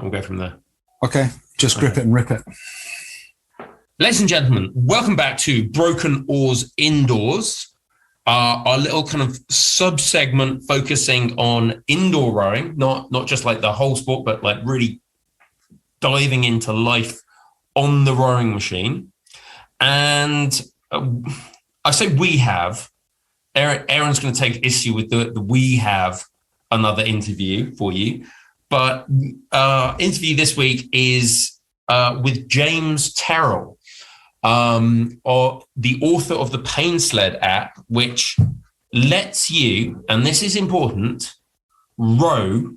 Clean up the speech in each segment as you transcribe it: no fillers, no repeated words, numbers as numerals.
We'll go from there. Okay, just grip it and rip it. Ladies and gentlemen, welcome back to BrokenOars Indoors, our little kind of sub-segment focusing on indoor rowing, not just like the whole sport, but like really diving into life on the rowing machine. And I say we have, Aaron's going to take issue with the we have another interview for you. But interview this week is with James Terrell, or the author of the PainSled app, which lets you, and this is important, row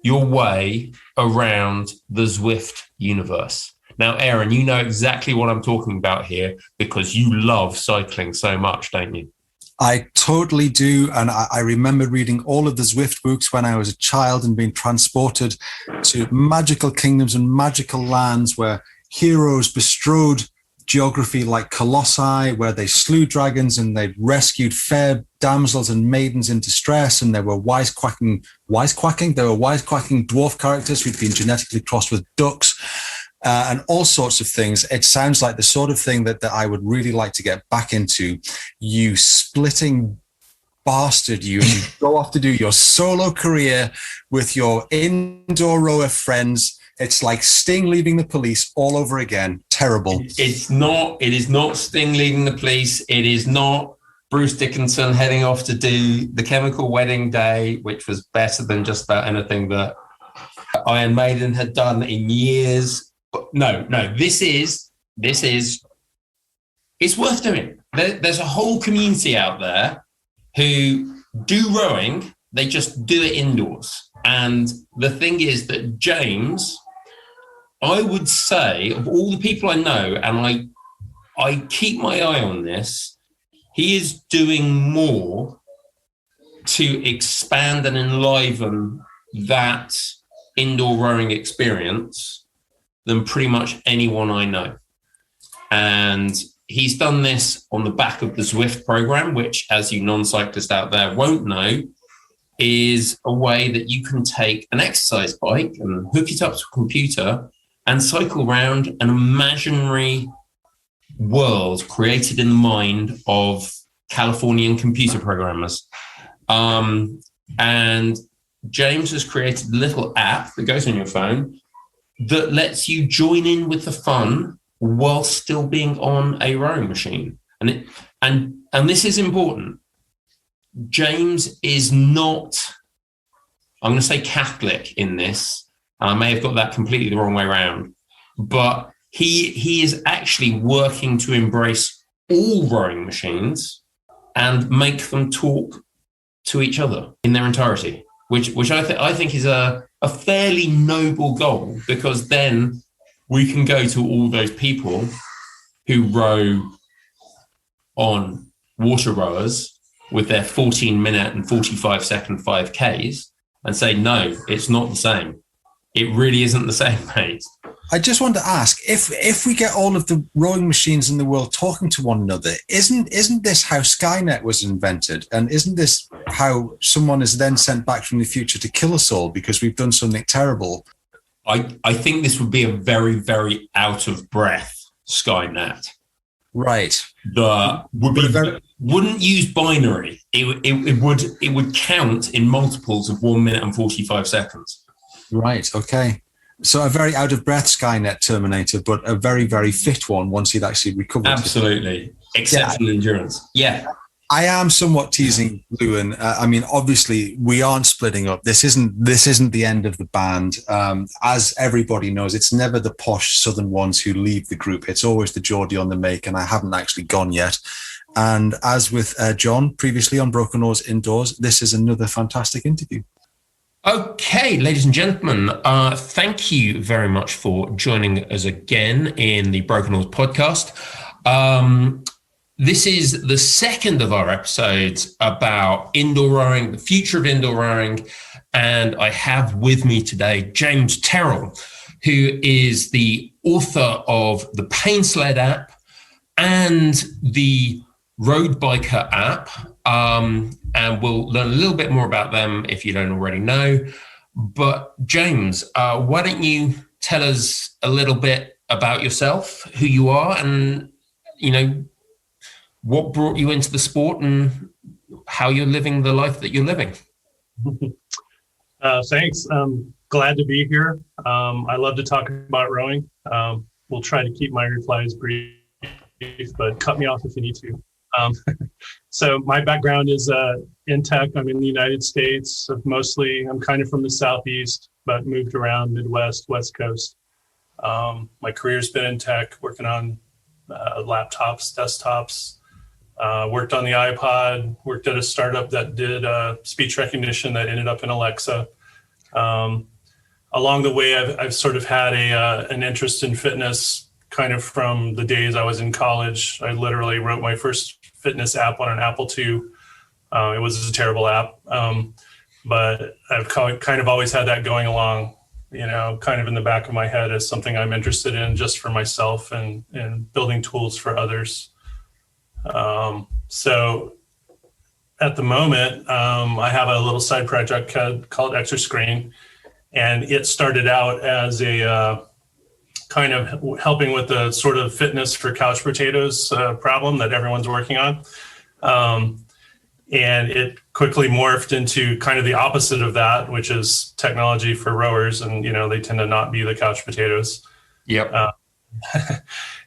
your way around the Zwift Universe. Now, Aaron, you know exactly what I'm talking about here because you love cycling so much, don't you? I totally do. And I remember reading all of the Zwift books when I was a child and being transported to magical kingdoms and magical lands where heroes bestrode geography like colossi, where they slew dragons and they rescued fair damsels and maidens in distress. And there were wisecracking dwarf characters who'd been genetically crossed with ducks. And all sorts of things. It sounds like the sort of thing that I would really like to get back into. You splitting bastard, you go off to do your solo career with your indoor rower friends. It's like Sting leaving the police all over again. Terrible. It is not Sting leaving the police. It is not Bruce Dickinson heading off to do the Chemical Wedding Day, which was better than just about anything that Iron Maiden had done in years. No, this is, it's worth doing. There's a whole community out there who do rowing, they just do it indoors. And the thing is that James, I would say, of all the people I know, and I keep my eye on this, he is doing more to expand and enliven that indoor rowing experience than pretty much anyone I know. And he's done this on the back of the Zwift program, which, as you non-cyclists out there won't know, is a way that you can take an exercise bike and hook it up to a computer and cycle around an imaginary world created in the mind of Californian computer programmers. And James has created a little app that goes on your phone that lets you join in with the fun while still being on a rowing machine. And this is important. James is not, I'm going to say Catholic in this. I may have got that completely the wrong way around, but he is actually working to embrace all rowing machines and make them talk to each other in their entirety, which I think is a fairly noble goal, because then we can go to all those people who row on water rowers with their 14-minute and 45-second 5Ks and say, no, it's not the same. It really isn't the same, mate. I just want to ask, if we get all of the rowing machines in the world talking to one another, isn't this how Skynet was invented? And isn't this how someone is then sent back from the future to kill us all because we've done something terrible? I think this would be a very, very out of breath Skynet. Right. Wouldn't use binary. It would count in multiples of 1 minute and 45 seconds. Right. Okay. So a very out of breath Skynet Terminator, but a very, very fit one once he'd actually recovered. Absolutely. Exceptional endurance. Yeah. I am somewhat teasing Lewin. I mean, obviously we aren't splitting up. This isn't the end of the band. As everybody knows, it's never the posh Southern ones who leave the group. It's always the Geordie on the make, and I haven't actually gone yet. And as with John previously on BrokenOars Indoors, this is another fantastic interview. Okay, ladies and gentlemen, thank you very much for joining us again in the BrokenOars podcast. This is the second of our episodes about indoor rowing, the future of indoor rowing, and I have with me today James Terrell, who is the author of the PainSled app and the Road Biker app, and we'll learn a little bit more about them if you don't already know. But James, why don't you tell us a little bit about yourself, who you are, and what brought you into the sport and how you're living the life that you're living. Thanks. I'm glad to be here. I love to talk about rowing. We'll try to keep my replies brief, but cut me off if you need to. So my background is in tech. I'm in the United States. Mostly, I'm kind of from the Southeast, but moved around Midwest, West Coast. My career's been in tech, working on laptops, desktops. Worked on the iPod, worked at a startup that did speech recognition that ended up in Alexa. Along the way, I've sort of had an interest in fitness kind of from the days I was in college. I literally wrote my first fitness app on an Apple II. It was a terrible app, but I've kind of always had that going along, kind of in the back of my head as something I'm interested in just for myself and building tools for others. So at the moment, I have a little side project called ExerScreen, and it started out as a kind of helping with the sort of fitness for couch potatoes problem that everyone's working on. And it quickly morphed into kind of the opposite of that, which is technology for rowers. And, they tend to not be the couch potatoes. Yep.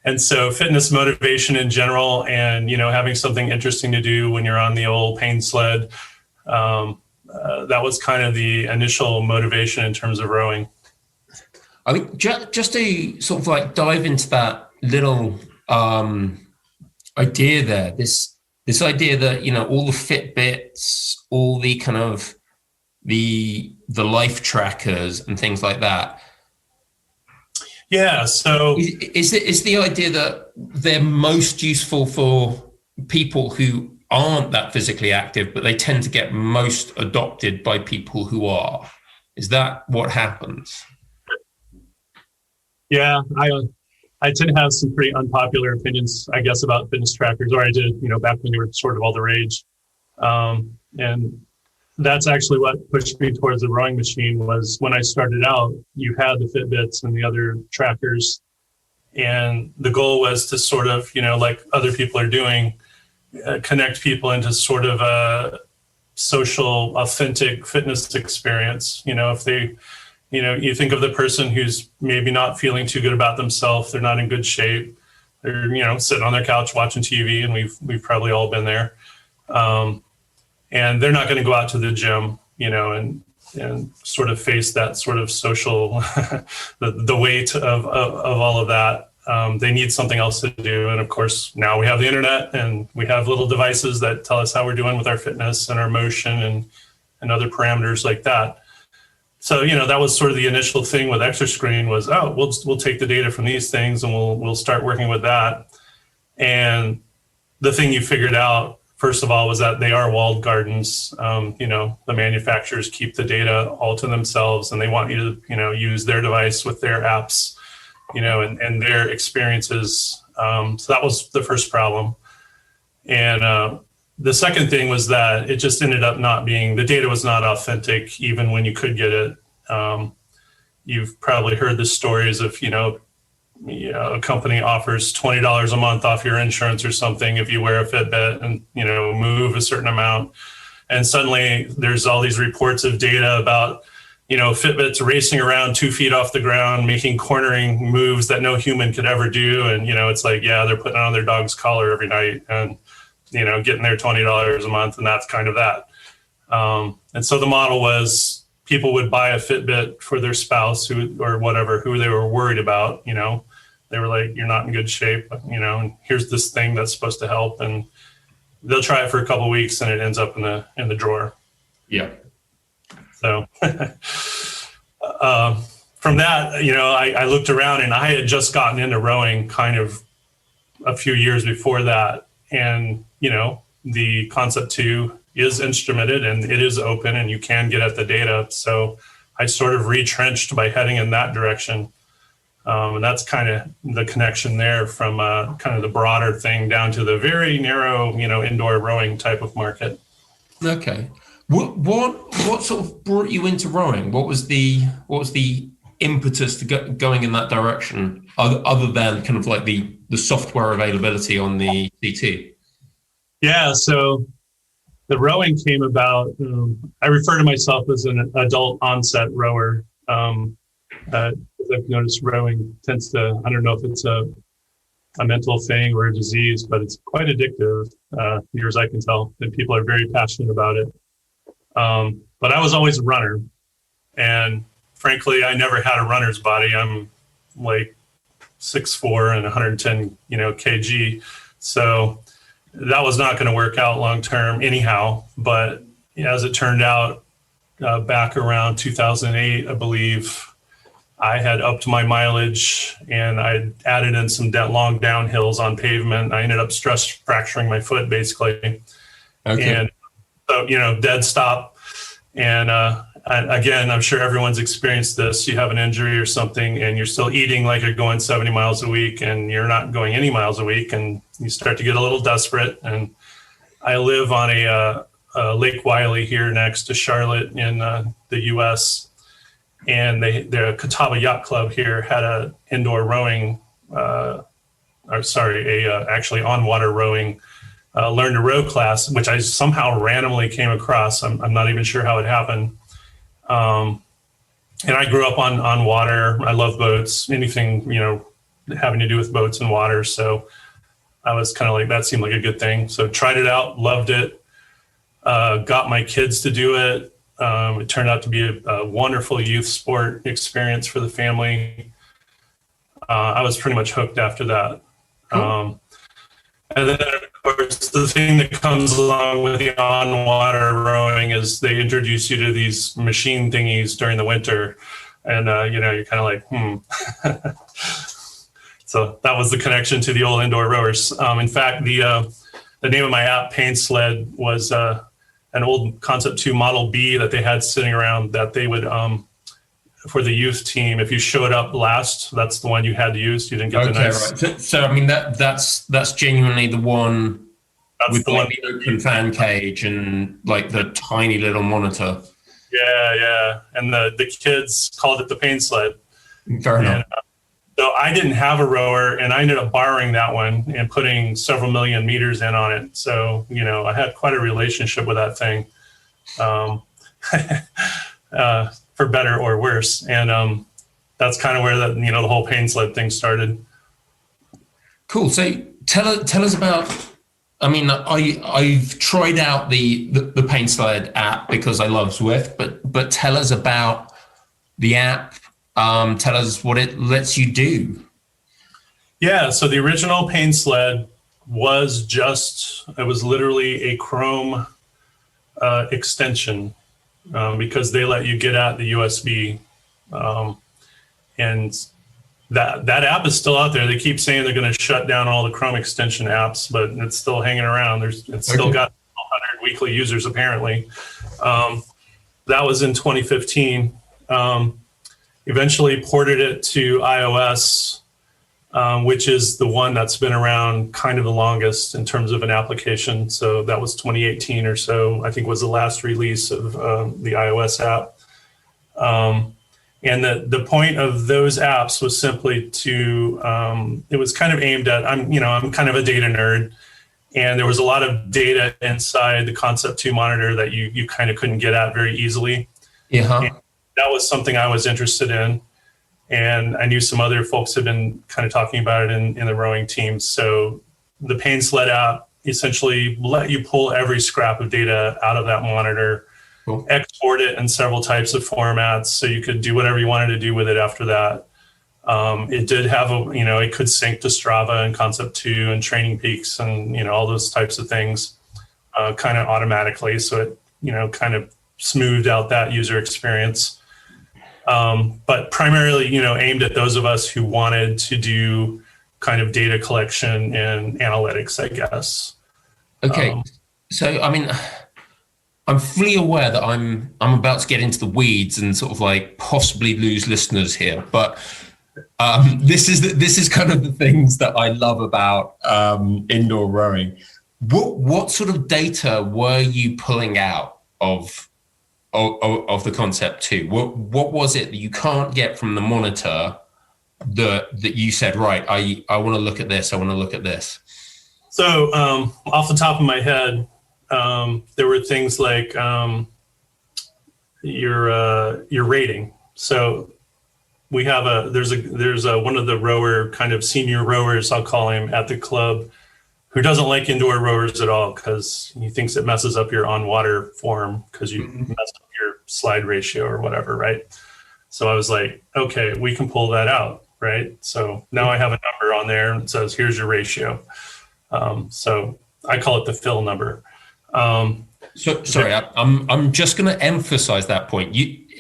And so fitness motivation in general and, having something interesting to do when you're on the old PainSled, that was kind of the initial motivation in terms of rowing. I mean, just to sort of like dive into that little idea there, this idea that, all the Fitbits, all the kind of the life trackers and things like that. Yeah. So is the idea that they're most useful for people who aren't that physically active, but they tend to get most adopted by people who are? Is that what happens? Yeah, I tend to have some pretty unpopular opinions, I guess, about fitness trackers, or I did, back when they were sort of all the rage. And that's actually what pushed me towards the rowing machine. Was when I started out, you had the Fitbits and the other trackers, and the goal was to sort of, like other people are doing, connect people into sort of a social, authentic fitness experience. If they, you think of the person who's maybe not feeling too good about themselves, they're not in good shape, they're, sitting on their couch watching TV, and we've probably all been there. And they're not going to go out to the gym, and sort of face that sort of social, the weight of all of that. They need something else to do. And of course, now we have the internet and we have little devices that tell us how we're doing with our fitness and our motion and other parameters like that. So, that was sort of the initial thing with ExerScreen was, we'll take the data from these things and we'll start working with that. And the thing you figured out, first of all, was that they are walled gardens. The manufacturers keep the data all to themselves, and they want you to, use their device with their apps, and their experiences. So that was the first problem. And the second thing was that it just ended up not being, the data was not authentic, even when you could get it. You've probably heard the stories of, a company offers $20 a month off your insurance or something if you wear a Fitbit and, move a certain amount. And suddenly there's all these reports of data about, Fitbits racing around 2 feet off the ground, making cornering moves that no human could ever do. And, it's like, yeah, they're putting on their dog's collar every night and, getting their $20 a month. And that's kind of that. And so the model was people would buy a Fitbit for their spouse who they were worried about, they were like, you're not in good shape, and here's this thing that's supposed to help. And they'll try it for a couple of weeks and it ends up in the drawer. Yeah. So from that, I looked around and I had just gotten into rowing kind of a few years before that. And, the Concept 2 is instrumented and it is open and you can get at the data. So I sort of retrenched by heading in that direction. And that's kind of the connection there from kind of the broader thing down to the very narrow, indoor rowing type of market. Okay. What sort of brought you into rowing? What was the impetus to going in that direction, other than kind of like the software availability on the CT? Yeah, so the rowing came about. I refer to myself as an adult onset rower. I've noticed rowing tends to, I don't know if it's a mental thing or a disease, but it's quite addictive, near as I can tell, and people are very passionate about it. But I was always a runner, and frankly, I never had a runner's body. I'm like 6'4" and 110, kg. So that was not going to work out long term anyhow. But as it turned out, back around 2008, I believe, I had upped my mileage and I added in some long downhills on pavement. I ended up stress fracturing my foot basically. Okay. And so, dead stop. And again, I'm sure everyone's experienced this. You have an injury or something and you're still eating like you're going 70 miles a week and you're not going any miles a week, and you start to get a little desperate. And I live on a Lake Wylie here next to Charlotte in the US. And the Catawba Yacht Club here had a indoor rowing, actually on-water rowing learn to row class, which I somehow randomly came across. I'm not even sure how it happened. And I grew up on water. I love boats, anything, having to do with boats and water. So I was kind of like, that seemed like a good thing. So tried it out, loved it, got my kids to do it. It turned out to be a wonderful youth sport experience for the family. I was pretty much hooked after that. Cool. And then, of course, the thing that comes along with the on-water rowing is they introduce you to these machine thingies during the winter. And, you're kind of like, So that was the connection to the old indoor rowers. In fact, the name of my app, PainSled, was an old Concept 2 Model B that they had sitting around that they would, for the youth team, if you showed up last, that's the one you had to use. You didn't get the nice. Right. So I mean, that's genuinely the one with the open fan cage and like the tiny little monitor. Yeah. And the kids called it the PainSled. Fair enough. So I didn't have a rower, and I ended up borrowing that one and putting several million meters in on it. So, I had quite a relationship with that thing, for better or worse. And that's kind of where the whole PainSled thing started. Cool. So tell us about. I mean, I've tried out the PainSled app because I love Zwift, but tell us about the app. Tell us what it lets you do. Yeah, so the original PainSled was literally a Chrome extension, because they let you get at the USB. And that app is still out there. They keep saying they're going to shut down all the Chrome extension apps, but it's still hanging around. It's still got 100 weekly users apparently. That was in 2015. Eventually ported it to iOS, which is the one that's been around kind of the longest in terms of an application. So that was 2018 or so, I think was the last release of the iOS app. And the point of those apps was simply to, it was kind of aimed at, I'm kind of a data nerd, and there was a lot of data inside the Concept 2 monitor that you kind of couldn't get at very easily. Yeah. That was something I was interested in. And I knew some other folks had been kind of talking about it in the rowing team. So the PainSled app essentially let you pull every scrap of data out of that monitor, cool, export it in several types of formats so you could do whatever you wanted to do with it after that. It did have it could sync to Strava and Concept 2 and Training Peaks and, all those types of things kind of automatically. So it, kind of smoothed out that user experience. But primarily, aimed at those of us who wanted to do kind of data collection and analytics, I guess. Okay. So, I mean, I'm fully aware that I'm about to get into the weeds and sort of like possibly lose listeners here, but this is kind of the things that I love about indoor rowing. What sort of data were you pulling out of the concept too. What was it that you can't get from the monitor that you said, right, I want to look at this, I want to look at this? So off the top of my head, there were things like your rating. So we have there's one of the rower, kind of senior rowers, I'll call him, at the club, who doesn't like indoor rowers at all because he thinks it messes up your on-water form because you mess up your slide ratio or whatever, right? So I was like, okay, we can pull that out, right? So now I have a number on there and it says, here's your ratio. So I call it the fill number. So sorry, I'm just going to emphasize that point.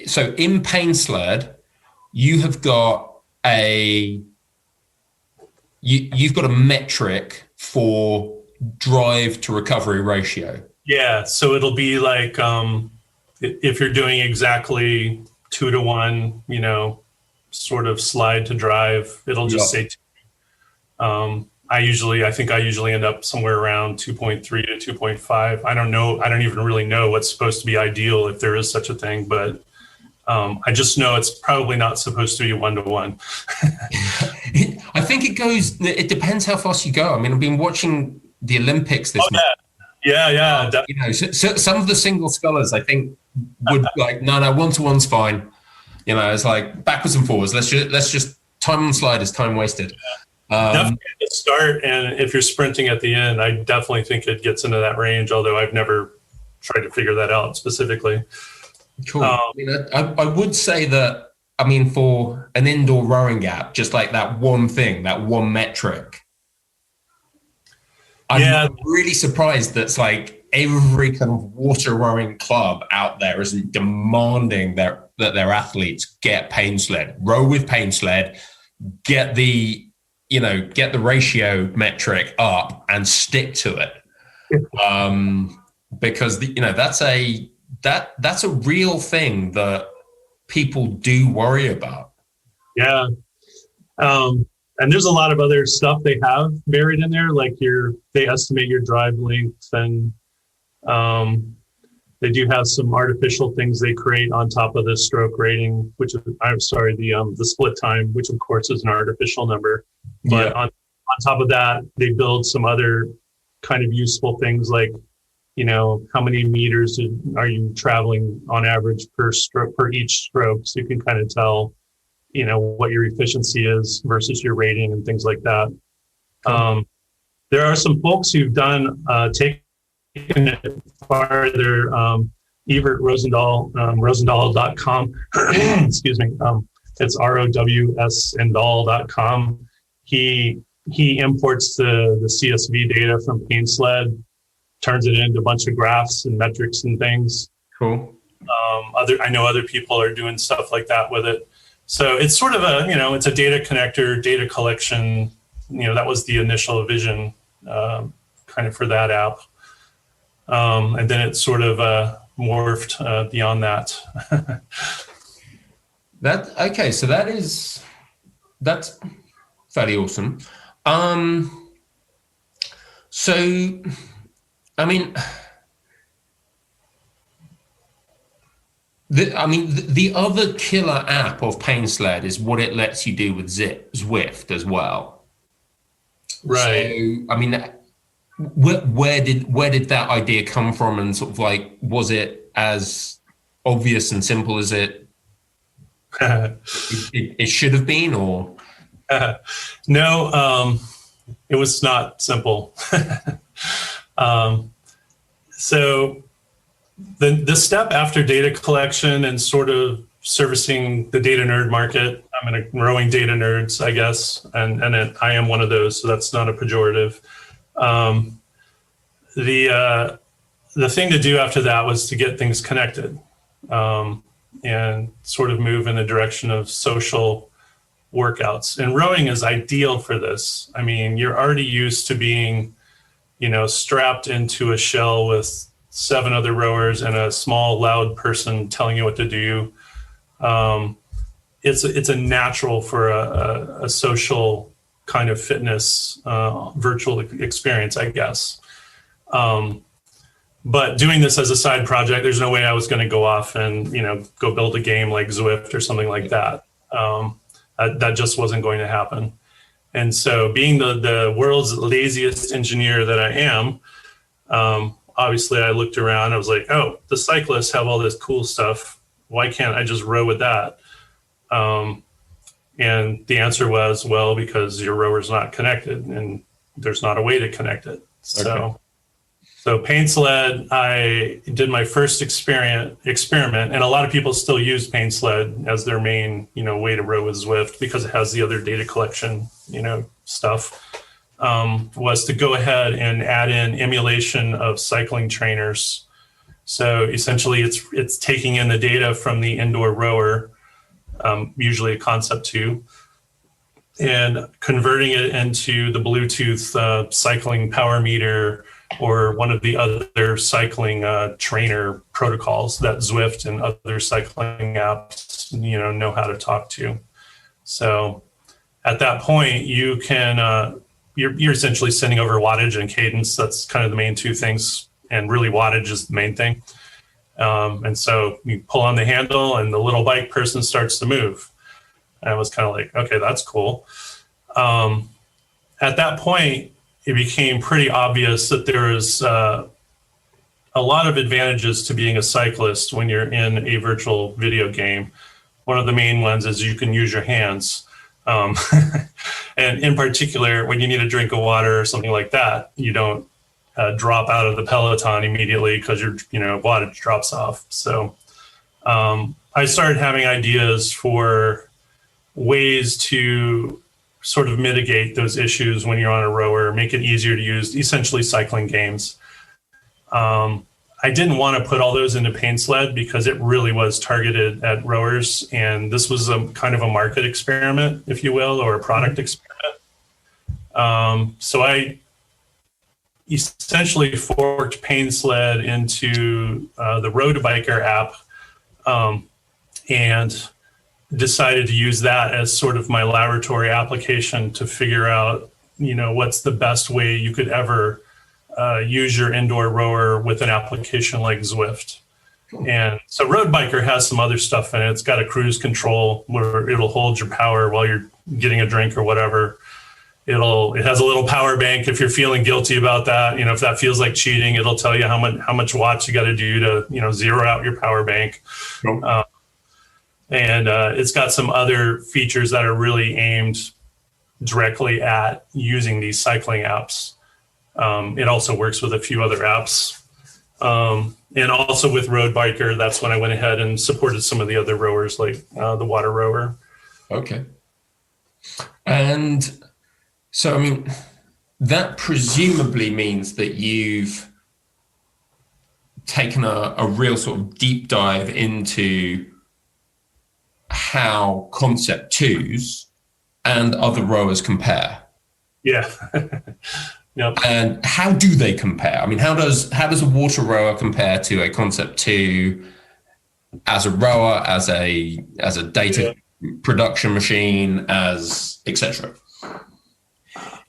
So in PainSled, you have got you've got a metric for drive to recovery ratio. Yeah, so it'll be like if you're doing exactly 2-to-1, sort of slide to drive, it'll just say 2. I think I usually end up somewhere around 2.3 to 2.5. I don't know. I don't even really know what's supposed to be ideal, if there is such a thing, but I just know it's probably not supposed to be 1-to-1. I think it depends how fast you go. I mean, I've been watching the Olympics this month. Yeah. So some of the single scullers, I think, would like, no, 1-to-1's fine. It's like backwards and forwards. Let's just time on slide is time wasted. Definitely at the start, and if you're sprinting at the end, I definitely think it gets into that range, although I've never tried to figure that out specifically. Cool. I would say that, for an indoor rowing app, just like that one thing, that one metric, I'm really surprised that's like every kind of water rowing club out there isn't demanding that their athletes get PainSled, row with PainSled, get the ratio metric up and stick to it. Because that's a real thing that people do worry about. Yeah. And there's a lot of other stuff they have buried in there, like they estimate your drive length, and they do have some artificial things they create on top of the stroke rating, the split time, which of course is an artificial number. But on top of that, they build some other kind of useful things like, how many meters are you traveling on average per each stroke? So you can kind of tell, what your efficiency is versus your rating and things like that. Cool. There are some folks who've taken it farther. Evert Rosendahl, Rosendahl.com, excuse me. It's ROWSindahl.com. He imports the CSV data from PainSled, turns it into a bunch of graphs and metrics and things. Cool. I know other people are doing stuff like that with it. So it's sort of it's a data connector, data collection. That was the initial vision kind of for that app. And then it sort of morphed beyond that. So that's fairly awesome. The other killer app of PainSled is what it lets you do with Zwift as well. Right. So, where did that idea come from, and sort of like, was it as obvious and simple as it should have been, or? No, it was not simple. So the step after data collection and sort of servicing the data nerd market, I'm in a growing data nerds, I guess, and I am one of those, so that's not a pejorative. The thing to do after that was to get things connected, and sort of move in the direction of social workouts. And rowing is ideal for this. You're already used to being, strapped into a shell with 7 other rowers and a small, loud person telling you what to do. It's a natural for a social kind of fitness virtual experience, I guess. but doing this as a side project, there's no way I was going to go off and, go build a game like Zwift or something like that. That just wasn't going to happen. And so being the world's laziest engineer that I am, obviously I looked around, I was like, oh, the cyclists have all this cool stuff. Why can't I just row with that? And the answer was, well, because your rower's not connected and there's not a way to connect it. So PainSled, I did my first experiment, and a lot of people still use PainSled as their main, way to row with Zwift because it has the other data collection, stuff, was to go ahead and add in emulation of cycling trainers. So essentially it's taking in the data from the indoor rower, usually a Concept 2, and converting it into the Bluetooth cycling power meter or one of the other cycling trainer protocols that Zwift and other cycling apps, know how to talk to. So at that point, you can, you're essentially sending over wattage and cadence. That's kind of the main two things. And really wattage is the main thing. And so you pull on the handle and the little bike person starts to move. And I was kind of like, okay, that's cool. At that point, it became pretty obvious that there is a lot of advantages to being a cyclist when you're in a virtual video game. One of the main ones is you can use your hands. And in particular, when you need a drink of water or something like that, you don't drop out of the peloton immediately because your wattage drops off. So I started having ideas for ways to sort of mitigate those issues when you're on a rower, make it easier to use, essentially cycling games. I didn't want to put all those into PainSled because it really was targeted at rowers. And this was a kind of a market experiment, if you will, or a product experiment. So I essentially forked PainSled into the Road Biker app and decided to use that as sort of my laboratory application to figure out, what's the best way you could ever use your indoor rower with an application like Zwift. Cool. And so Road Biker has some other stuff in it. It's got a cruise control where it'll hold your power while you're getting a drink or whatever. It has a little power bank if you're feeling guilty about that. If that feels like cheating, it'll tell you how much watts you got to do to, zero out your power bank. Cool. And it's got some other features that are really aimed directly at using these cycling apps. It also works with a few other apps. And also with Road Biker, that's when I went ahead and supported some of the other rowers, like the water rower. Okay. And so, that presumably means that you've taken a real sort of deep dive into how Concept 2s and other rowers compare. Yeah. Yep. And how do they compare? How does a water rower compare to a Concept 2 as a rower, as a data production machine, as etc.?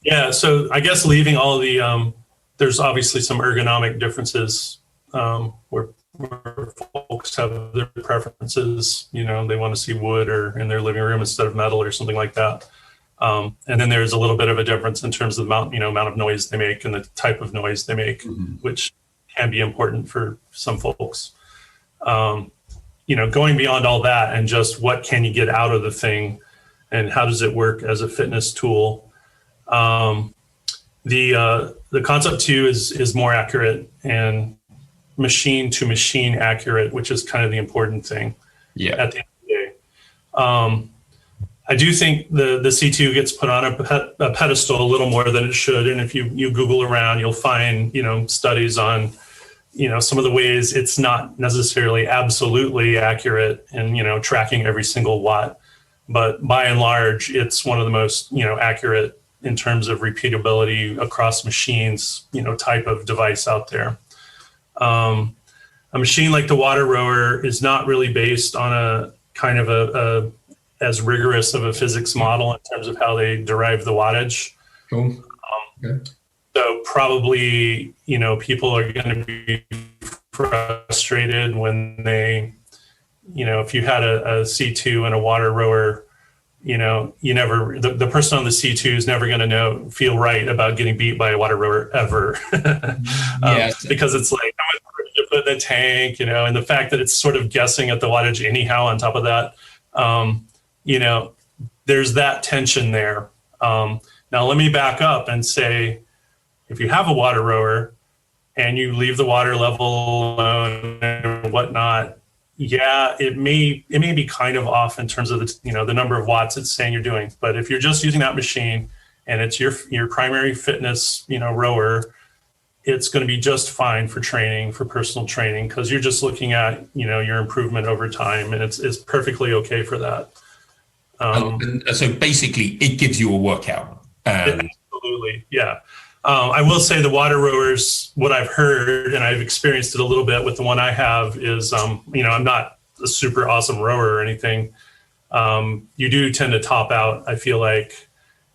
Yeah, so I guess leaving all the there's obviously some ergonomic differences where folks have their preferences. They want to see wood or in their living room instead of metal or something like that. And then there's a little bit of a difference in terms of the amount of noise they make and the type of noise they make, which can be important for some folks. Going beyond all that and just what can you get out of the thing and how does it work as a fitness tool? The Concept 2 is more accurate and machine to machine accurate, which is kind of the important thing. Yeah. At the end of the day. I do think the C2 gets put on a pedestal a little more than it should. And if you Google around, you'll find, studies on, some of the ways it's not necessarily absolutely accurate in, tracking every single watt. But by and large, it's one of the most, accurate in terms of repeatability across machines, type of device out there. A machine like the water rower is not really based on a kind of a as rigorous of a physics model in terms of how they derive the wattage. Cool. Okay. So probably, people are going to be frustrated when they, if you had a C2 and a water rower, the person on the C2 is never going to feel right about getting beat by a water rower ever. Because it's like, how much you put in the tank, and the fact that it's sort of guessing at the wattage anyhow on top of that, there's that tension there. Now let me back up and say, if you have a water rower and you leave the water level alone and whatnot, it may be kind of off in terms of the number of watts it's saying you're doing. But if you're just using that machine and it's your primary fitness, rower, it's going to be just fine for training, for personal training, because you're just looking at, your improvement over time, and it's perfectly okay for that. And so basically it gives you a workout. Absolutely. Yeah. I will say the water rowers, what I've heard, and I've experienced it a little bit with the one I have, is, I'm not a super awesome rower or anything. You do tend to top out. I feel like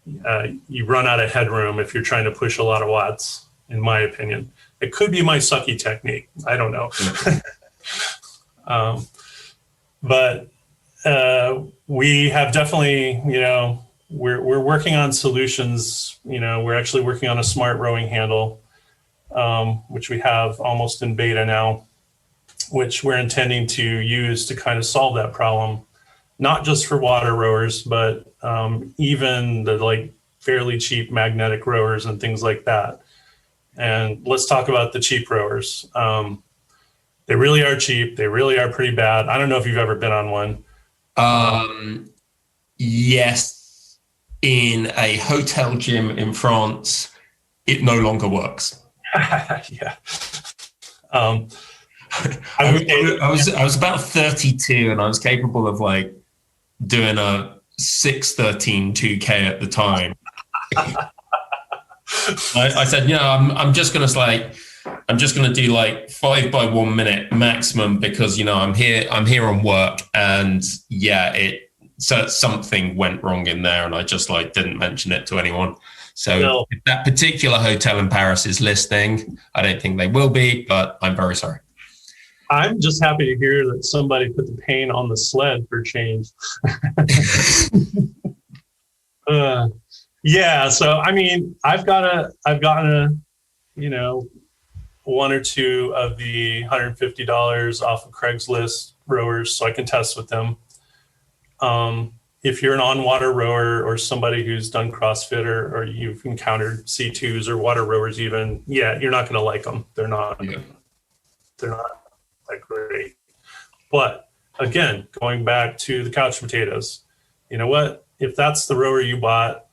you run out of headroom if you're trying to push a lot of watts, in my opinion. It could be my sucky technique. I don't know. But we have definitely, we're working on solutions. We're actually working on a smart rowing handle, which we have almost in beta now, which we're intending to use to kind of solve that problem, not just for water rowers, but even the fairly cheap magnetic rowers and things like that. And let's talk about the cheap rowers. They really are cheap. They really are pretty bad. I don't know if you've ever been on one. Yes. In a hotel gym in France, it no longer works. Yeah. I was about 32 and I was capable of doing a 6:13 2K at the time. I said, I'm just gonna do 5 by 1 minute maximum because I'm here on work, and so something went wrong in there, and I just didn't mention it to anyone. So if that particular hotel in Paris is listening, I don't think they will be, but I'm very sorry. I'm just happy to hear that somebody put the pain on the sled for change. So I mean, I've gotten one or two of the $150 off of Craigslist rowers, so I can test with them. If you're an on-water rower or somebody who's done CrossFit or you've encountered C2s or water rowers even, you're not going to like them. They're not great. But again, going back to the couch potatoes, you know what? If that's the rower you bought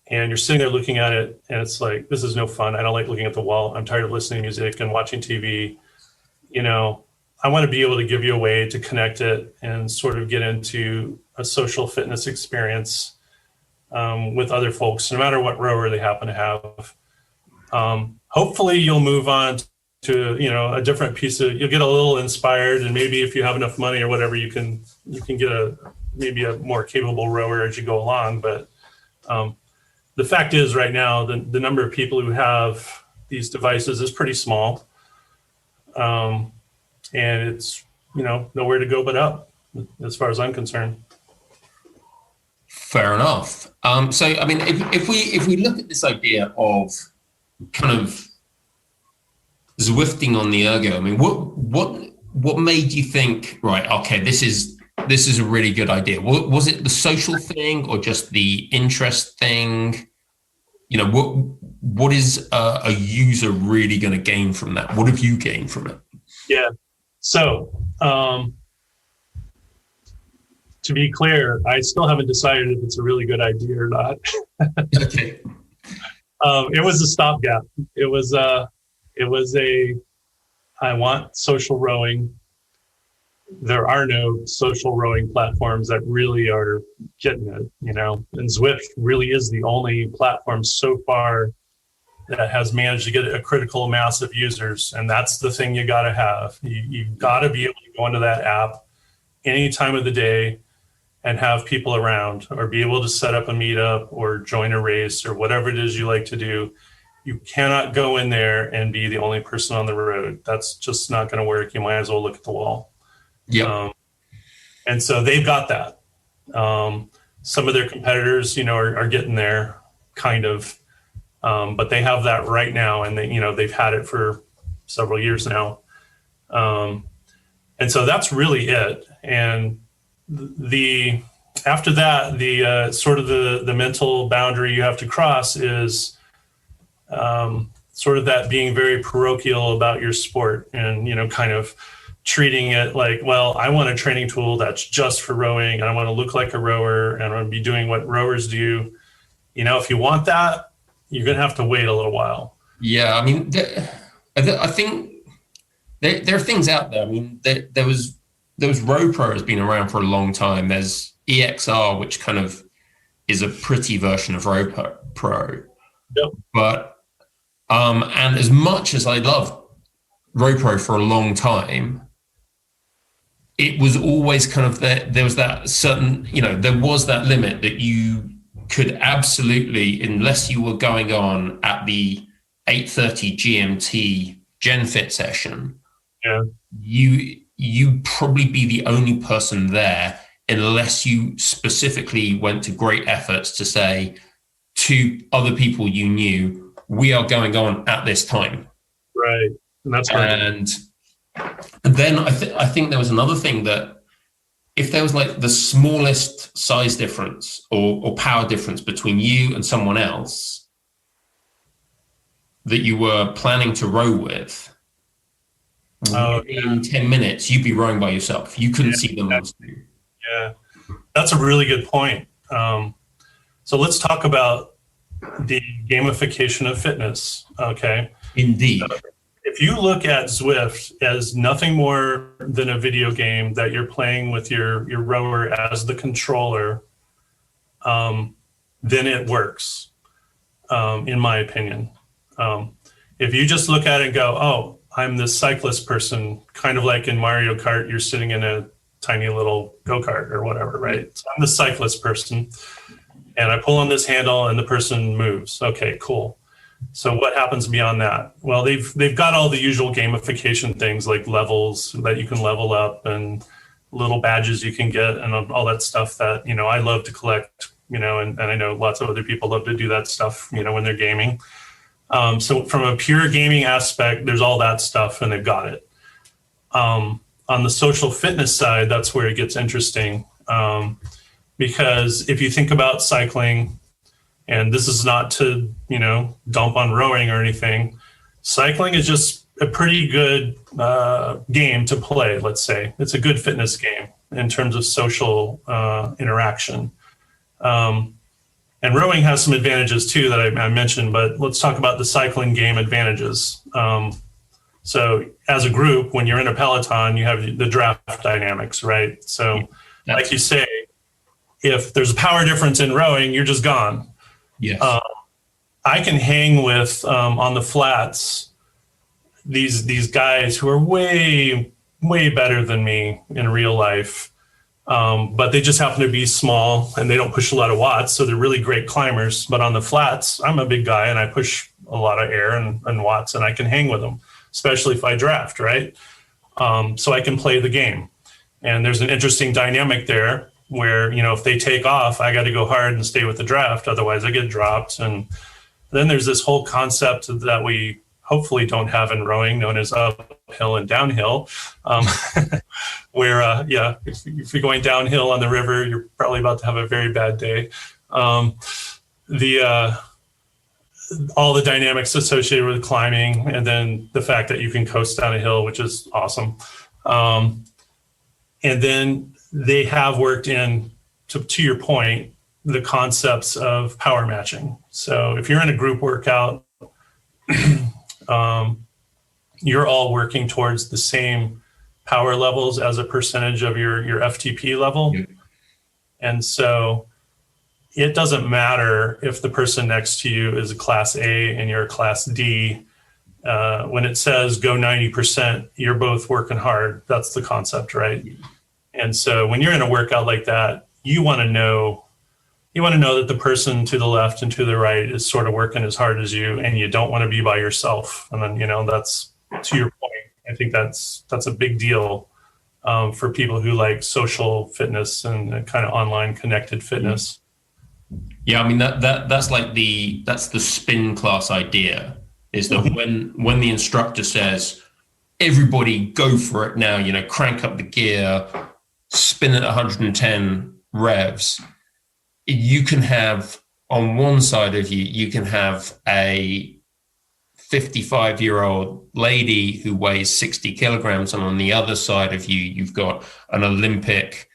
and you're sitting there looking at it and it's like, this is no fun. I don't like looking at the wall. I'm tired of listening to music and watching TV. I want to be able to give you a way to connect it and sort of get into a social fitness experience with other folks, no matter what rower they happen to have. Hopefully you'll move on to, a different you'll get a little inspired, and maybe if you have enough money or whatever, you can get maybe a more capable rower as you go along. But the fact is right now, the number of people who have these devices is pretty small. And it's, nowhere to go but up, as far as I'm concerned. Fair enough. So, I mean, if we look at this idea of kind of Zwifting on the ergo, I mean, what made you think, right, okay, this is a really good idea? Was it the social thing or just the interest thing? What is a user really going to gain from that? What have you gained from it? Yeah. So, to be clear, I still haven't decided if it's a really good idea or not. Okay. It was a stopgap. It was I want social rowing. There are no social rowing platforms that really are getting it, and Zwift really is the only platform so far that has managed to get a critical mass of users. And that's the thing you got to have. You've got to be able to go into that app any time of the day and have people around, or be able to set up a meetup or join a race or whatever it is you like to do. You cannot go in there and be the only person on the road. That's just not going to work. You might as well look at the wall. Yeah. And so they've got that. Some of their competitors, are getting there, kind of, but they have that right now, and they've had it for several years now. And so that's really it. And after that, the sort of the mental boundary you have to cross is sort of that being very parochial about your sport, and kind of treating it like, well, I want a training tool that's just for rowing, and I want to look like a rower, and I want to be doing what rowers do. If you want that, you're going to have to wait a little while. Yeah, I mean, I think there are things out there. I mean, there was RowPro has been around for a long time. There's EXR, which kind of is a pretty version of RowPro. Yep. But and as much as I love RowPro for a long time, it was always kind of there was that certain, there was that limit that you could absolutely, unless you were going on at the 8:30 GMT GenFit session, yeah, you probably be the only person there, unless you specifically went to great efforts to say to other people you knew, we are going on at this time. Right. And that's right. And then I think there was another thing, that if there was like the smallest size difference or power difference between you and someone else that you were planning to row with, in 10 minutes, you'd be rowing by yourself. You couldn't see them. Yeah, that's a really good point. So let's talk about the gamification of fitness. Okay. Indeed. If you look at Zwift as nothing more than a video game that you're playing with your rower as the controller, then it works, in my opinion. If you just look at it and go, oh, I'm this cyclist person, kind of like in Mario Kart, you're sitting in a tiny little go-kart or whatever, right? So I'm the cyclist person, and I pull on this handle and the person moves. Okay, cool. So what happens beyond that? Well, they've got all the usual gamification things like levels that you can level up and little badges you can get and all that stuff that, I love to collect, and I know lots of other people love to do that stuff, when they're gaming. So from a pure gaming aspect, there's all that stuff and they've got it. On the social fitness side, that's where it gets interesting. Because if you think about cycling, and this is not to, dump on rowing or anything, cycling is just a pretty good game to play, let's say. It's a good fitness game in terms of social interaction. And rowing has some advantages too that I mentioned, but let's talk about the cycling game advantages. So as a group, when you're in a peloton, you have the draft dynamics, right? So like you say, if there's a power difference in rowing, you're just gone. Yes. I can hang with, on the flats, these guys who are way, way better than me in real life. But they just happen to be small and they don't push a lot of watts. So they're really great climbers. But on the flats, I'm a big guy and I push a lot of air and watts, and I can hang with them, especially if I draft, right? So I can play the game. And there's an interesting dynamic there where, if they take off, I got to go hard and stay with the draft. Otherwise I get dropped. And then there's this whole concept that we hopefully don't have in rowing, known as uphill and downhill, where, if you're going downhill on the river, you're probably about to have a very bad day. All the dynamics associated with climbing, and then the fact that you can coast down a hill, which is awesome. And then they have worked in, to your point, the concepts of power matching. So if you're in a group workout, you're all working towards the same power levels as a percentage of your FTP level. Yeah. And so it doesn't matter if the person next to you is a class A and you're a class D. When it says go 90%, you're both working hard. That's the concept, right? And so when you're in a workout like that, you want to know, you want to know that the person to the left and to the right is sort of working as hard as you, and you don't want to be by yourself. And then, that's, to your point, I think that's a big deal for people who like social fitness and kind of online connected fitness. Yeah, I mean that's the spin class idea, is that when the instructor says, everybody go for it now, crank up the gear, spin at 110 revs, you can have on one side of you can have a 55-year-old lady who weighs 60 kilograms, and on the other side of you've got an Olympic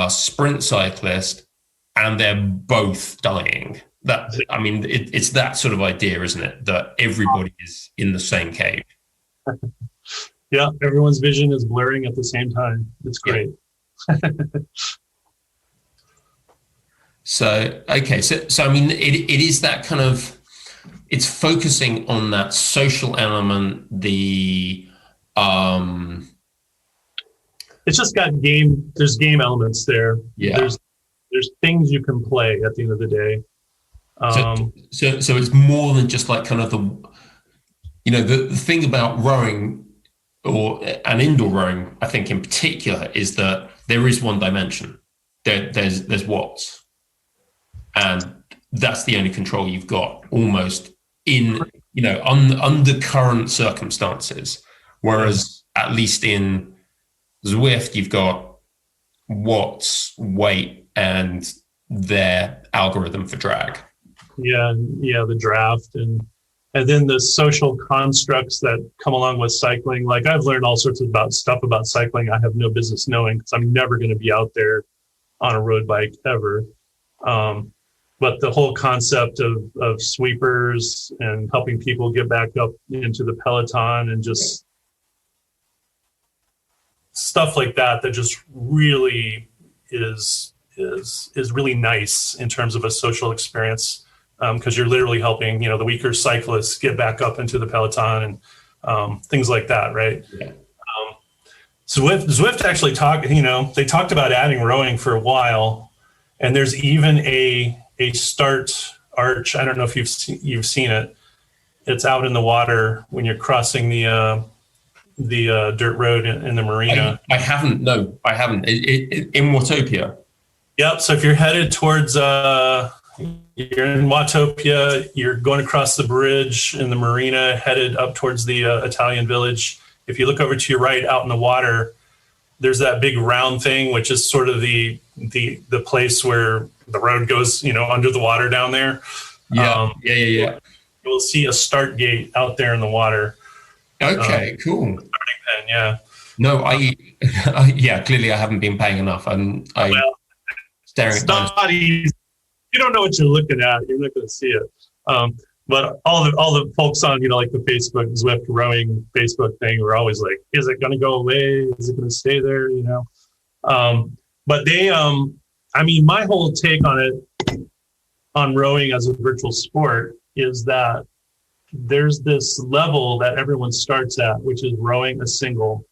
sprint cyclist, and they're both dying. It's that sort of idea, isn't it? That everybody is in the same cave. Yeah, everyone's vision is blurring at the same time. It's great. Yeah. So I mean, it is that kind of, it's focusing on that social element, it's just got there's game elements there. Yeah. There's things you can play at the end of the day. So it's more than just like kind of the thing about rowing and indoor rowing, I think in particular, is that there is one dimension. There's watts. And that's the only control you've got, almost in, under current circumstances. Whereas at least in Zwift, you've got watts, weight, and their algorithm for drag. Yeah, the draft and then the social constructs that come along with cycling. Like, I've learned all sorts of stuff about cycling I have no business knowing, because I'm never going to be out there on a road bike ever. But the whole concept of sweepers and helping people get back up into the peloton, and just stuff like that just really is really nice in terms of a social experience, because you're literally helping the weaker cyclists get back up into the peloton and things like that, right? Yeah. Zwift actually they talked about adding rowing for a while, and there's even a start arch. I don't know if you've seen it. It's out in the water when you're crossing the dirt road in the marina. I haven't. No, I haven't. In Watopia. Yep. So if you're headed towards, you're in Watopia, you're going across the bridge in the marina, headed up towards the Italian village. If you look over to your right, out in the water, there's that big round thing, which is sort of the place where the road goes, under the water down there. Yeah. You will see a start gate out there in the water. Okay, cool. Starting pen, yeah. No, clearly I haven't been paying enough. Staring it's at not easy. You don't know what you're looking at. You're not going to see it. But all the folks on, like the Facebook Zwift rowing Facebook thing, were always like, is it going to go away? Is it going to stay there? But they, my whole take on it, on rowing as a virtual sport, is that there's this level that everyone starts at, which is rowing a single.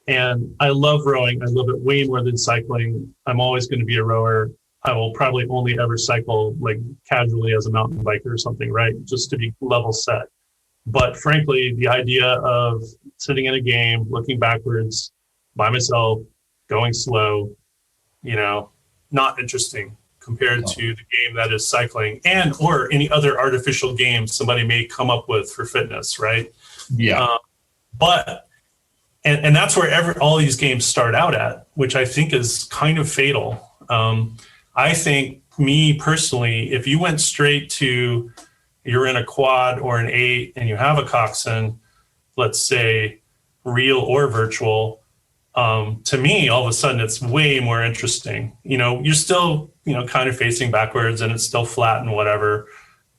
And I love rowing. I love it way more than cycling. I'm always going to be a rower. I will probably only ever cycle like casually as a mountain biker or something, right? Just to be level set. But frankly, the idea of sitting in a game, looking backwards by myself, going slow, not interesting compared to the game that is cycling or any other artificial game somebody may come up with for fitness, right? Yeah. But that's where all these games start out at, which I think is kind of fatal. I think, me personally, if you went straight to, you're in a quad or an 8 and you have a coxswain, let's say real or virtual, to me, all of a sudden it's way more interesting. You're still, kind of facing backwards and it's still flat and whatever.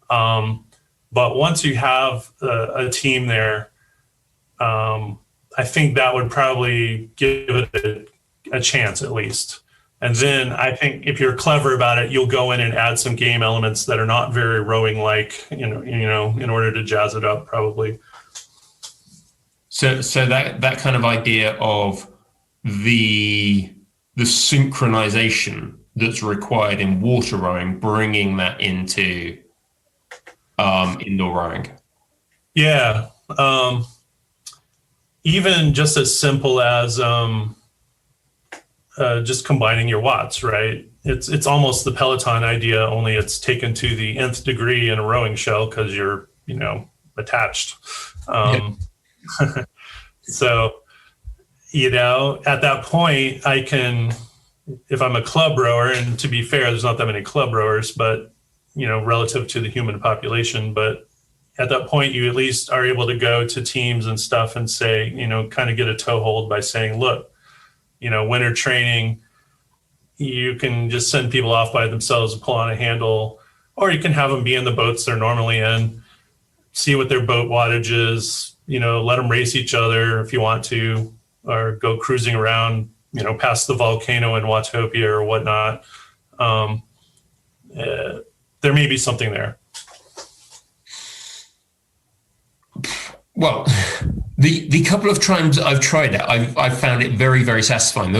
But once you have a team there, I think that would probably give it a chance at least. And then I think if you're clever about it, you'll go in and add some game elements that are not very rowing-like, in order to jazz it up, probably. So that kind of idea of the synchronization that's required in water rowing, bringing that into indoor rowing? Yeah. Even just as simple as just combining your watts, right? It's almost the Peloton idea, only it's taken to the nth degree in a rowing shell because you're, attached. So, at that point, I can, if I'm a club rower, and to be fair, there's not that many club rowers, but, relative to the human population, but at that point, you at least are able to go to teams and stuff and say, kind of get a toehold by saying, look, winter training, you can just send people off by themselves and pull on a handle, or you can have them be in the boats they're normally in, see what their boat wattage is, let them race each other if you want to, or go cruising around, past the volcano in Watopia or whatnot. There may be something there. Well, the couple of times I've tried it, I've found it very, very satisfying.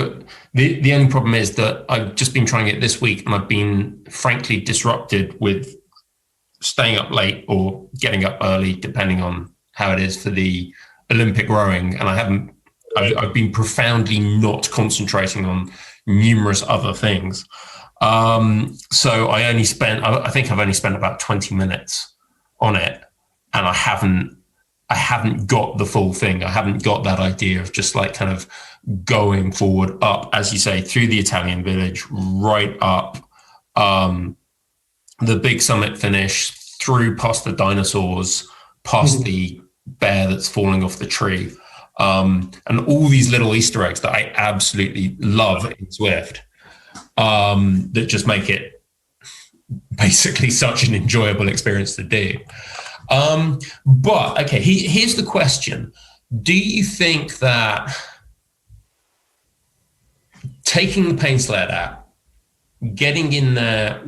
The only problem is that I've just been trying it this week, and I've been frankly disrupted with staying up late or getting up early, depending on how it is for the Olympic rowing. And I've been profoundly not concentrating on numerous other things. So I think I've only spent about 20 minutes on it, and I haven't got the full thing. I haven't got that idea of just like kind of going forward up, as you say, through the Italian village, right up the big summit finish, through past the dinosaurs, past the bear that's falling off the tree, and all these little Easter eggs that I absolutely love in Zwift, that just make it basically such an enjoyable experience to do. But okay, here's the question. Do you think that taking the PainSled app, getting in there